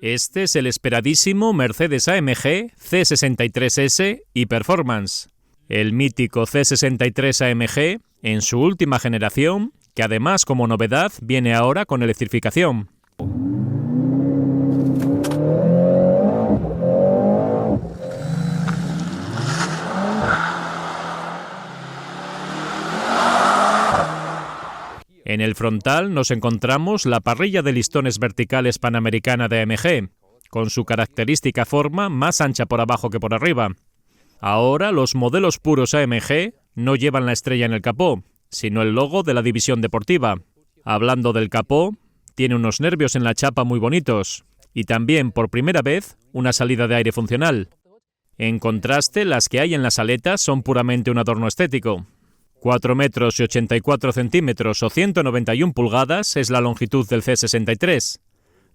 Este es el esperadísimo Mercedes-AMG C63S e-Performance, el mítico C63 AMG en su última generación, que además como novedad viene ahora con electrificación. En el frontal nos encontramos la parrilla de listones verticales panamericana de AMG, con su característica forma más ancha por abajo que por arriba. Ahora los modelos puros AMG no llevan la estrella en el capó, sino el logo de la división deportiva. Hablando del capó, tiene unos nervios en la chapa muy bonitos, y también por primera vez una salida de aire funcional. En contraste, las que hay en las aletas son puramente un adorno estético. 4 metros y 84 centímetros o 191 pulgadas es la longitud del C63.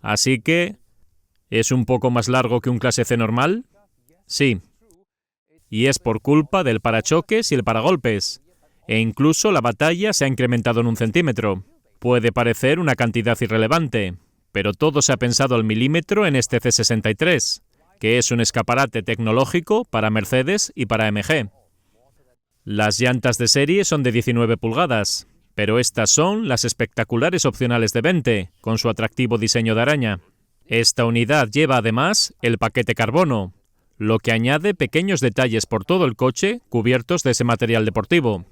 Así que, ¿es un poco más largo que un clase C normal? Sí. Y es por culpa del parachoques y el paragolpes. E incluso la batalla se ha incrementado en 1 centímetro. Puede parecer una cantidad irrelevante, pero todo se ha pensado al milímetro en este C63, que es un escaparate tecnológico para Mercedes y para AMG. Las llantas de serie son de 19 pulgadas, pero estas son las espectaculares opcionales de 20, con su atractivo diseño de araña. Esta unidad lleva además el paquete carbono, lo que añade pequeños detalles por todo el coche cubiertos de ese material deportivo.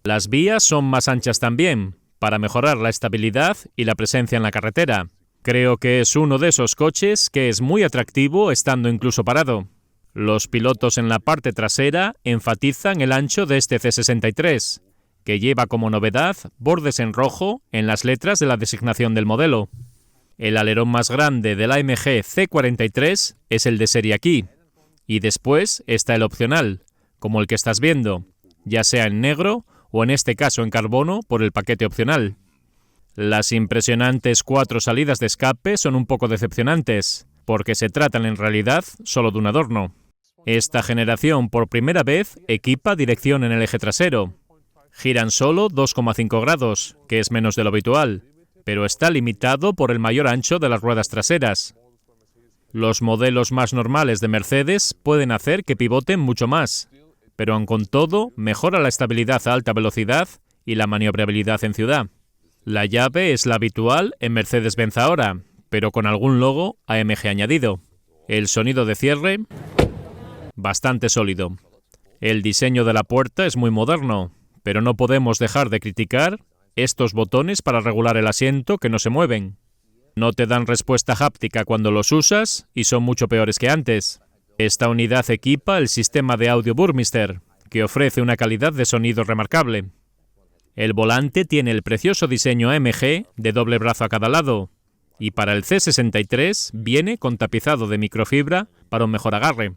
Las vías son más anchas también, para mejorar la estabilidad y la presencia en la carretera. Creo que es uno de esos coches que es muy atractivo estando incluso parado. Los pilotos en la parte trasera enfatizan el ancho de este C63, que lleva como novedad bordes en rojo en las letras de la designación del modelo. El alerón más grande del AMG C43 es el de serie aquí, y después está el opcional, como el que estás viendo, ya sea en negro o en este caso en carbono por el paquete opcional. Las impresionantes 4 salidas de escape son un poco decepcionantes, porque se tratan en realidad solo de un adorno. Esta generación por primera vez equipa dirección en el eje trasero. Giran solo 2,5 grados, que es menos de lo habitual, pero está limitado por el mayor ancho de las ruedas traseras. Los modelos más normales de Mercedes pueden hacer que pivoten mucho más, pero aun con todo mejora la estabilidad a alta velocidad y la maniobrabilidad en ciudad. La llave es la habitual en Mercedes-Benz ahora, pero con algún logo AMG añadido. El sonido de cierre, bastante sólido. El diseño de la puerta es muy moderno, pero no podemos dejar de criticar estos botones para regular el asiento que no se mueven. No te dan respuesta háptica cuando los usas y son mucho peores que antes. Esta unidad equipa el sistema de audio Burmester, que ofrece una calidad de sonido remarcable. El volante tiene el precioso diseño AMG de doble brazo a cada lado, y para el C63 viene con tapizado de microfibra para un mejor agarre.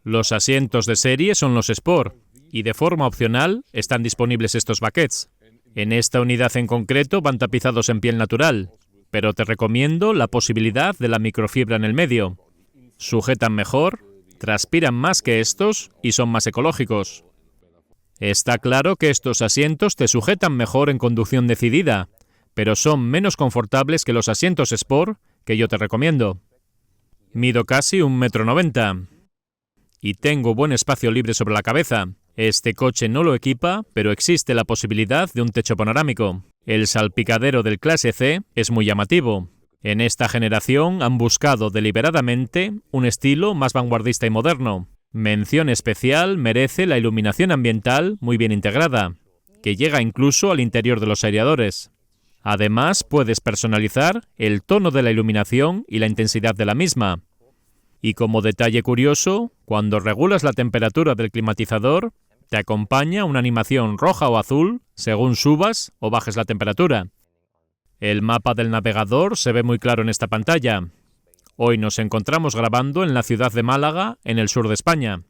Los asientos de serie son los Sport, y de forma opcional están disponibles estos baquets. En esta unidad en concreto van tapizados en piel natural, pero te recomiendo la posibilidad de la microfibra en el medio. Sujetan mejor, transpiran más que estos y son más ecológicos. Está claro que estos asientos te sujetan mejor en conducción decidida, pero son menos confortables que los asientos Sport que yo te recomiendo. Mido casi 1,90 m y tengo buen espacio libre sobre la cabeza. Este coche no lo equipa, pero existe la posibilidad de un techo panorámico. El salpicadero del clase C es muy llamativo. En esta generación han buscado deliberadamente un estilo más vanguardista y moderno. Mención especial merece la iluminación ambiental muy bien integrada, que llega incluso al interior de los aireadores. Además, puedes personalizar el tono de la iluminación y la intensidad de la misma. Y como detalle curioso, cuando regulas la temperatura del climatizador, te acompaña una animación roja o azul según subas o bajes la temperatura. El mapa del navegador se ve muy claro en esta pantalla. Hoy nos encontramos grabando en la ciudad de Málaga, en el sur de España.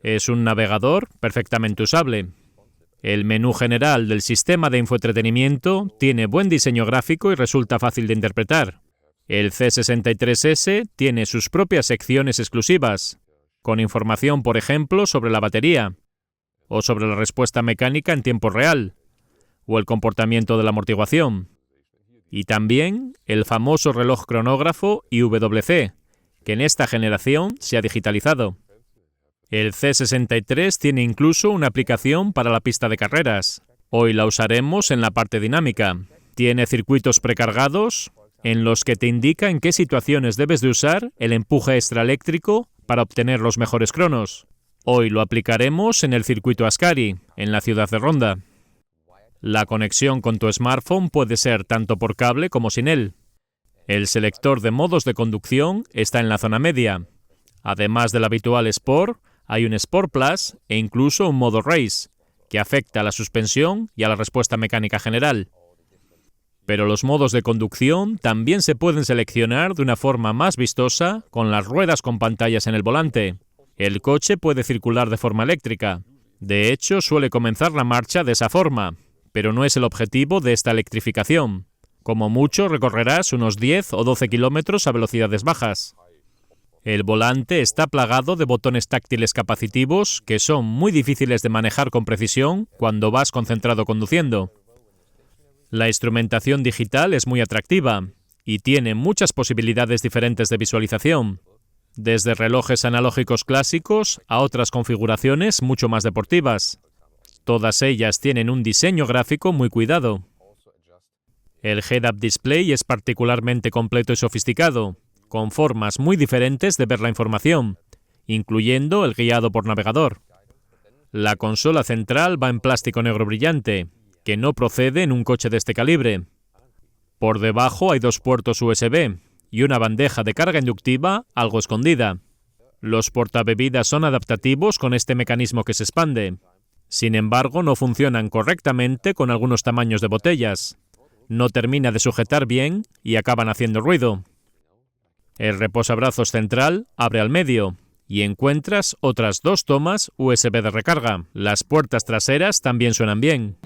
Es un navegador perfectamente usable. El menú general del sistema de infoentretenimiento tiene buen diseño gráfico y resulta fácil de interpretar. El C63S tiene sus propias secciones exclusivas, con información, por ejemplo, sobre la batería, o sobre la respuesta mecánica en tiempo real, o el comportamiento de la amortiguación. Y también el famoso reloj cronógrafo IWC, que en esta generación se ha digitalizado. El C63 tiene incluso una aplicación para la pista de carreras. Hoy la usaremos en la parte dinámica. Tiene circuitos precargados en los que te indica en qué situaciones debes de usar el empuje extraeléctrico para obtener los mejores cronos. Hoy lo aplicaremos en el circuito Ascari, en la ciudad de Ronda. La conexión con tu smartphone puede ser tanto por cable como sin él. El selector de modos de conducción está en la zona media. Además del habitual Sport, hay un Sport Plus e incluso un modo Race, que afecta a la suspensión y a la respuesta mecánica general. Pero los modos de conducción también se pueden seleccionar de una forma más vistosa con las ruedas con pantallas en el volante. El coche puede circular de forma eléctrica. De hecho, suele comenzar la marcha de esa forma, pero no es el objetivo de esta electrificación. Como mucho recorrerás unos 10 o 12 kilómetros a velocidades bajas. El volante está plagado de botones táctiles capacitivos que son muy difíciles de manejar con precisión cuando vas concentrado conduciendo. La instrumentación digital es muy atractiva y tiene muchas posibilidades diferentes de visualización, desde relojes analógicos clásicos a otras configuraciones mucho más deportivas. Todas ellas tienen un diseño gráfico muy cuidado. El Head-Up Display es particularmente completo y sofisticado, con formas muy diferentes de ver la información, incluyendo el guiado por navegador. La consola central va en plástico negro brillante, que no procede en un coche de este calibre. Por debajo hay 2 puertos USB y una bandeja de carga inductiva algo escondida. Los portabebidas son adaptativos con este mecanismo que se expande. Sin embargo, no funcionan correctamente con algunos tamaños de botellas. No termina de sujetar bien y acaban haciendo ruido. El reposabrazos central abre al medio y encuentras otras 2 tomas USB de recarga. Las puertas traseras también suenan bien.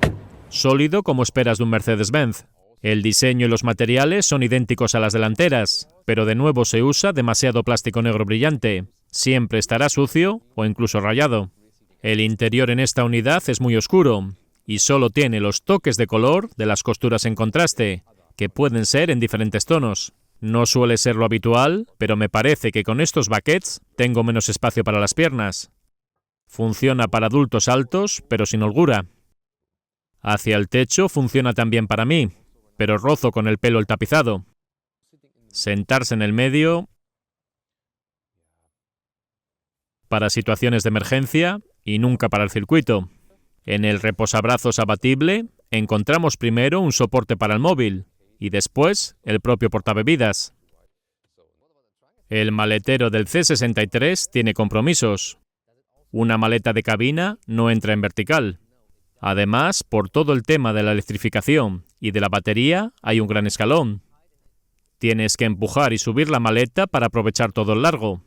Sólido como esperas de un Mercedes-Benz. El diseño y los materiales son idénticos a las delanteras, pero de nuevo se usa demasiado plástico negro brillante. Siempre estará sucio o incluso rayado. El interior en esta unidad es muy oscuro y solo tiene los toques de color de las costuras en contraste, que pueden ser en diferentes tonos. No suele ser lo habitual, pero me parece que con estos baquets tengo menos espacio para las piernas. Funciona para adultos altos, pero sin holgura. Hacia el techo funciona también para mí, pero rozo con el pelo el tapizado. Sentarse en el medio para situaciones de emergencia y nunca para el circuito. En el reposabrazos abatible encontramos primero un soporte para el móvil y después el propio portabebidas. El maletero del C63 tiene compromisos. Una maleta de cabina no entra en vertical. Además, por todo el tema de la electrificación y de la batería, hay un gran escalón. Tienes que empujar y subir la maleta para aprovechar todo el largo.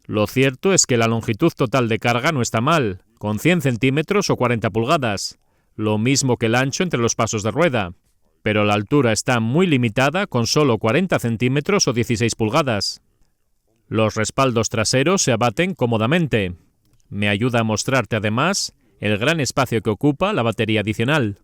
Lo cierto es que la longitud total de carga no está mal, con 100 centímetros o 40 pulgadas, lo mismo que el ancho entre los pasos de rueda, pero la altura está muy limitada con solo 40 centímetros o 16 pulgadas. Los respaldos traseros se abaten cómodamente. Me ayuda a mostrarte además el gran espacio que ocupa la batería adicional.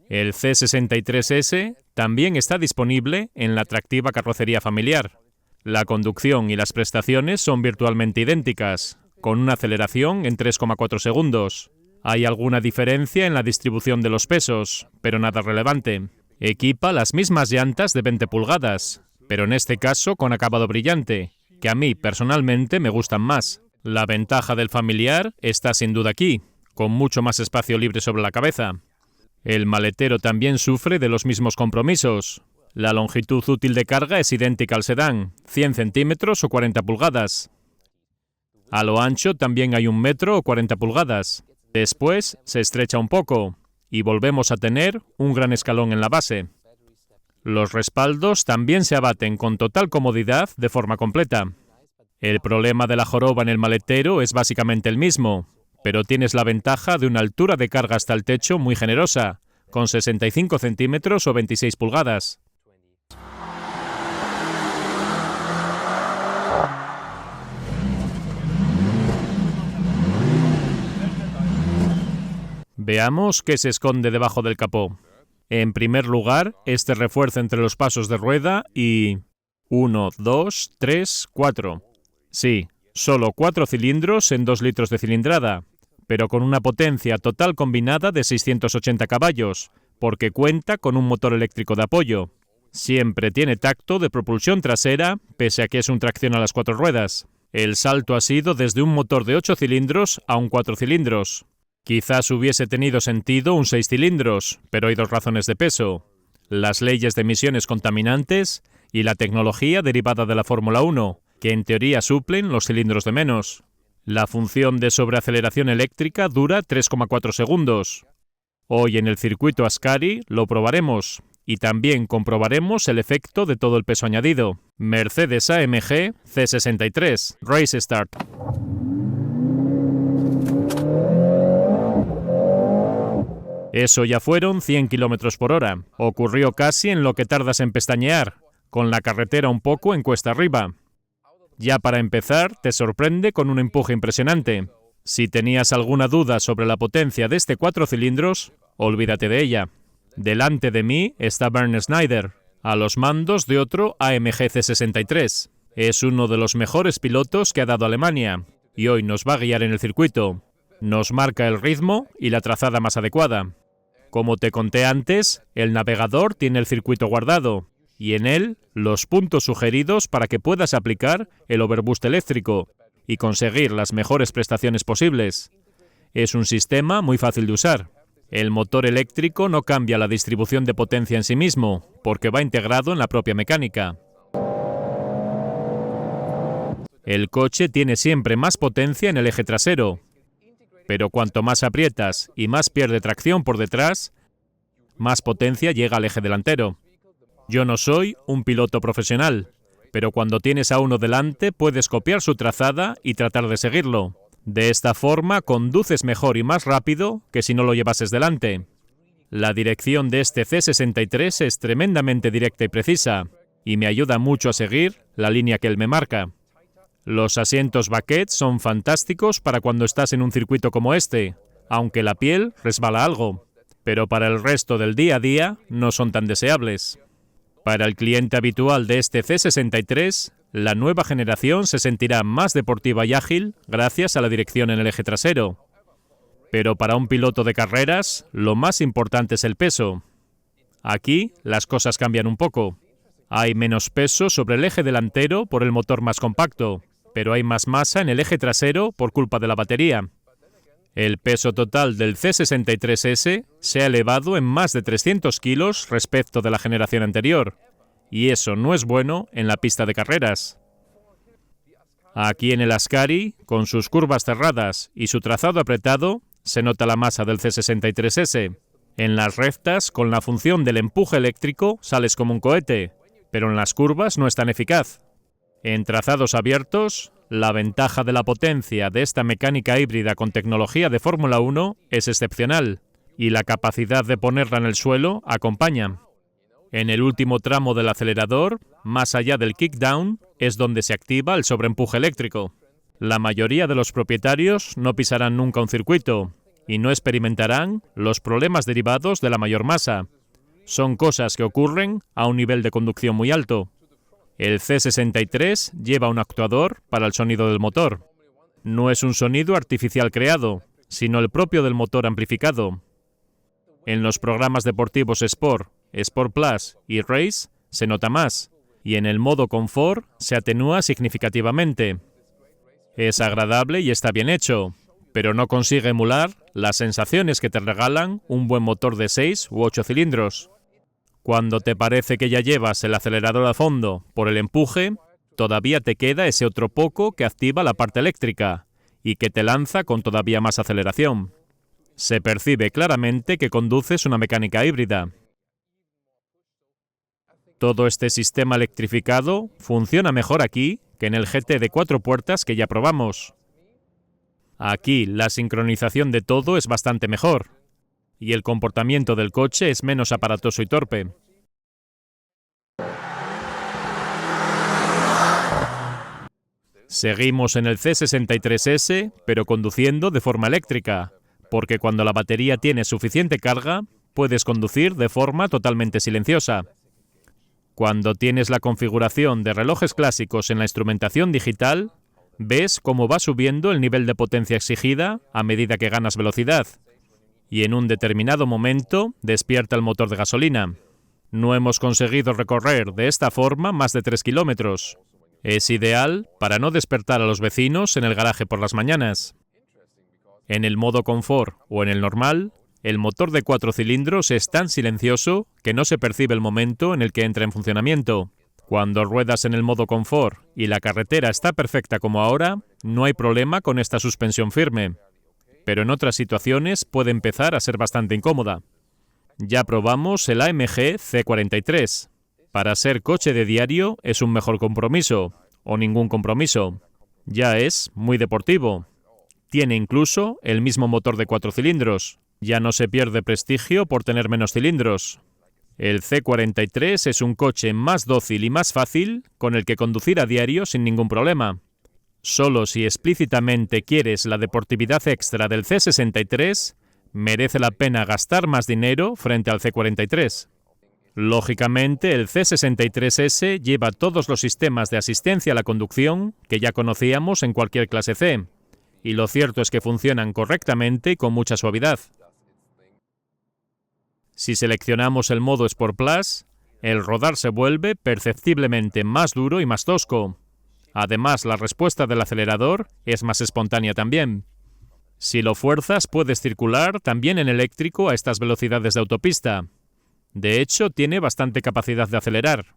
El C63S también está disponible en la atractiva carrocería familiar. La conducción y las prestaciones son virtualmente idénticas, con una aceleración en 3,4 segundos. Hay alguna diferencia en la distribución de los pesos, pero nada relevante. Equipa las mismas llantas de 20 pulgadas, pero en este caso con acabado brillante, que a mí personalmente me gustan más. La ventaja del familiar está sin duda aquí, con mucho más espacio libre sobre la cabeza. El maletero también sufre de los mismos compromisos. La longitud útil de carga es idéntica al sedán, 100 centímetros o 40 pulgadas. A lo ancho también hay 1 metro o 40 pulgadas. Después se estrecha un poco y volvemos a tener un gran escalón en la base. Los respaldos también se abaten con total comodidad de forma completa. El problema de la joroba en el maletero es básicamente el mismo, pero tienes la ventaja de una altura de carga hasta el techo muy generosa, con 65 centímetros o 26 pulgadas. Veamos qué se esconde debajo del capó. En primer lugar, este refuerzo entre los pasos de rueda y... 1, 2, 3, 4. Sí, solo 4 cilindros en 2 litros de cilindrada, pero con una potencia total combinada de 680 caballos, porque cuenta con un motor eléctrico de apoyo. Siempre tiene tacto de propulsión trasera, pese a que es un tracción a las 4 ruedas. El salto ha sido desde un motor de 8 cilindros a un 4 cilindros. Quizás hubiese tenido sentido un 6 cilindros, pero hay 2 razones de peso: las leyes de emisiones contaminantes y la tecnología derivada de la Fórmula 1, que en teoría suplen los cilindros de menos. La función de sobreaceleración eléctrica dura 3,4 segundos. Hoy en el circuito Ascari lo probaremos y también comprobaremos el efecto de todo el peso añadido. Mercedes-AMG C63 Race Start. Eso ya fueron 100 km por hora. Ocurrió casi en lo que tardas en pestañear, con la carretera un poco en cuesta arriba. Ya para empezar, te sorprende con un empuje impresionante. Si tenías alguna duda sobre la potencia de este 4 cilindros, olvídate de ella. Delante de mí está Bernd Schneider, a los mandos de otro AMG C63. Es uno de los mejores pilotos que ha dado Alemania, y hoy nos va a guiar en el circuito. Nos marca el ritmo y la trazada más adecuada. Como te conté antes, el navegador tiene el circuito guardado, y en él los puntos sugeridos para que puedas aplicar el overboost eléctrico y conseguir las mejores prestaciones posibles. Es un sistema muy fácil de usar. El motor eléctrico no cambia la distribución de potencia en sí mismo, porque va integrado en la propia mecánica. El coche tiene siempre más potencia en el eje trasero, pero cuanto más aprietas y más pierde tracción por detrás, más potencia llega al eje delantero. Yo no soy un piloto profesional, pero cuando tienes a uno delante puedes copiar su trazada y tratar de seguirlo. De esta forma conduces mejor y más rápido que si no lo llevases delante. La dirección de este C63 es tremendamente directa y precisa, y me ayuda mucho a seguir la línea que él me marca. Los asientos Baquet son fantásticos para cuando estás en un circuito como este, aunque la piel resbala algo, pero para el resto del día a día no son tan deseables. Para el cliente habitual de este C63, la nueva generación se sentirá más deportiva y ágil gracias a la dirección en el eje trasero. Pero para un piloto de carreras, lo más importante es el peso. Aquí las cosas cambian un poco. Hay menos peso sobre el eje delantero por el motor más compacto, pero hay más masa en el eje trasero por culpa de la batería. El peso total del C63S se ha elevado en más de 300 kilos respecto de la generación anterior, y eso no es bueno en la pista de carreras. Aquí en el Ascari, con sus curvas cerradas y su trazado apretado, se nota la masa del C63S. En las rectas, con la función del empuje eléctrico, sales como un cohete, pero en las curvas no es tan eficaz. En trazados abiertos, la ventaja de la potencia de esta mecánica híbrida con tecnología de Fórmula 1 es excepcional, y la capacidad de ponerla en el suelo acompaña. En el último tramo del acelerador, más allá del kickdown, es donde se activa el sobreempuje eléctrico. La mayoría de los propietarios no pisarán nunca un circuito y no experimentarán los problemas derivados de la mayor masa. Son cosas que ocurren a un nivel de conducción muy alto. El C63 lleva un actuador para el sonido del motor. No es un sonido artificial creado, sino el propio del motor amplificado. En los programas deportivos Sport, Sport Plus y Race se nota más, y en el modo Confort se atenúa significativamente. Es agradable y está bien hecho, pero no consigue emular las sensaciones que te regalan un buen motor de 6 u 8 cilindros. Cuando te parece que ya llevas el acelerador a fondo por el empuje, todavía te queda ese otro poco que activa la parte eléctrica y que te lanza con todavía más aceleración. Se percibe claramente que conduces una mecánica híbrida. Todo este sistema electrificado funciona mejor aquí que en el GT de 4 puertas que ya probamos. Aquí la sincronización de todo es bastante mejor, y el comportamiento del coche es menos aparatoso y torpe. Seguimos en el C63S, pero conduciendo de forma eléctrica, porque cuando la batería tiene suficiente carga, puedes conducir de forma totalmente silenciosa. Cuando tienes la configuración de relojes clásicos en la instrumentación digital, ves cómo va subiendo el nivel de potencia exigida a medida que ganas velocidad, y en un determinado momento despierta el motor de gasolina. No hemos conseguido recorrer de esta forma más de 3 kilómetros. Es ideal para no despertar a los vecinos en el garaje por las mañanas. En el modo confort o en el normal, el motor de 4 cilindros es tan silencioso que no se percibe el momento en el que entra en funcionamiento. Cuando ruedas en el modo confort y la carretera está perfecta como ahora, no hay problema con esta suspensión firme, pero en otras situaciones puede empezar a ser bastante incómoda. Ya probamos el AMG C43. Para ser coche de diario es un mejor compromiso, o ningún compromiso. Ya es muy deportivo. Tiene incluso el mismo motor de 4 cilindros. Ya no se pierde prestigio por tener menos cilindros. El C43 es un coche más dócil y más fácil con el que conducir a diario sin ningún problema. Solo si explícitamente quieres la deportividad extra del C63, merece la pena gastar más dinero frente al C43. Lógicamente, el C63S lleva todos los sistemas de asistencia a la conducción que ya conocíamos en cualquier clase C, y lo cierto es que funcionan correctamente y con mucha suavidad. Si seleccionamos el modo Sport Plus, el rodar se vuelve perceptiblemente más duro y más tosco. Además, la respuesta del acelerador es más espontánea también. Si lo fuerzas, puedes circular también en eléctrico a estas velocidades de autopista. De hecho, tiene bastante capacidad de acelerar.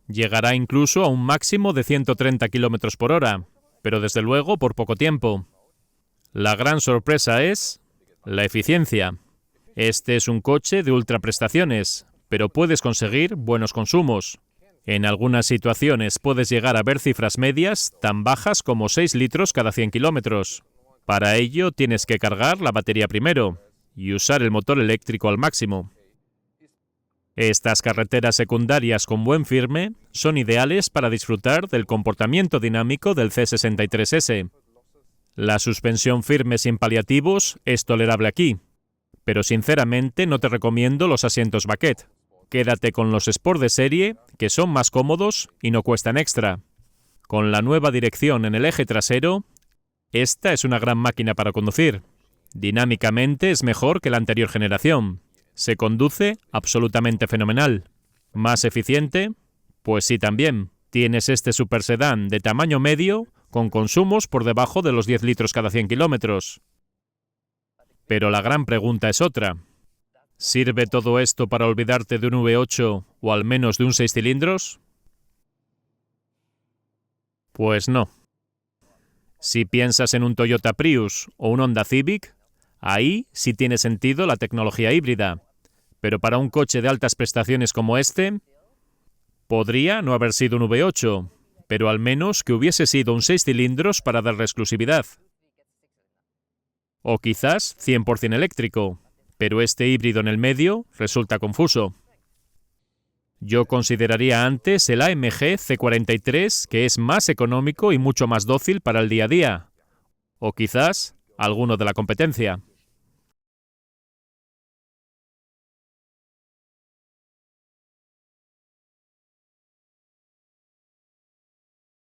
Llegará incluso a un máximo de 130 km por hora, pero desde luego por poco tiempo. La gran sorpresa es la eficiencia. Este es un coche de ultraprestaciones, pero puedes conseguir buenos consumos. En algunas situaciones puedes llegar a ver cifras medias tan bajas como 6 litros cada 100 kilómetros. Para ello tienes que cargar la batería primero y usar el motor eléctrico al máximo. Estas carreteras secundarias con buen firme son ideales para disfrutar del comportamiento dinámico del C63S. La suspensión firme sin paliativos es tolerable aquí, pero sinceramente no te recomiendo los asientos baquet. Quédate con los Sport de serie, que son más cómodos y no cuestan extra. Con la nueva dirección en el eje trasero, esta es una gran máquina para conducir. Dinámicamente es mejor que la anterior generación. Se conduce absolutamente fenomenal. ¿Más eficiente? Pues sí también. Tienes este supersedán de tamaño medio con consumos por debajo de los 10 litros cada 100 kilómetros. Pero la gran pregunta es otra. ¿Sirve todo esto para olvidarte de un V8 o al menos de un 6 cilindros? Pues no. Si piensas en un Toyota Prius o un Honda Civic, ahí sí tiene sentido la tecnología híbrida. Pero para un coche de altas prestaciones como este, podría no haber sido un V8, pero al menos que hubiese sido un 6 cilindros para darle exclusividad. O quizás 100% eléctrico, pero este híbrido en el medio resulta confuso. Yo consideraría antes el AMG C43, que es más económico y mucho más dócil para el día a día. O quizás alguno de la competencia.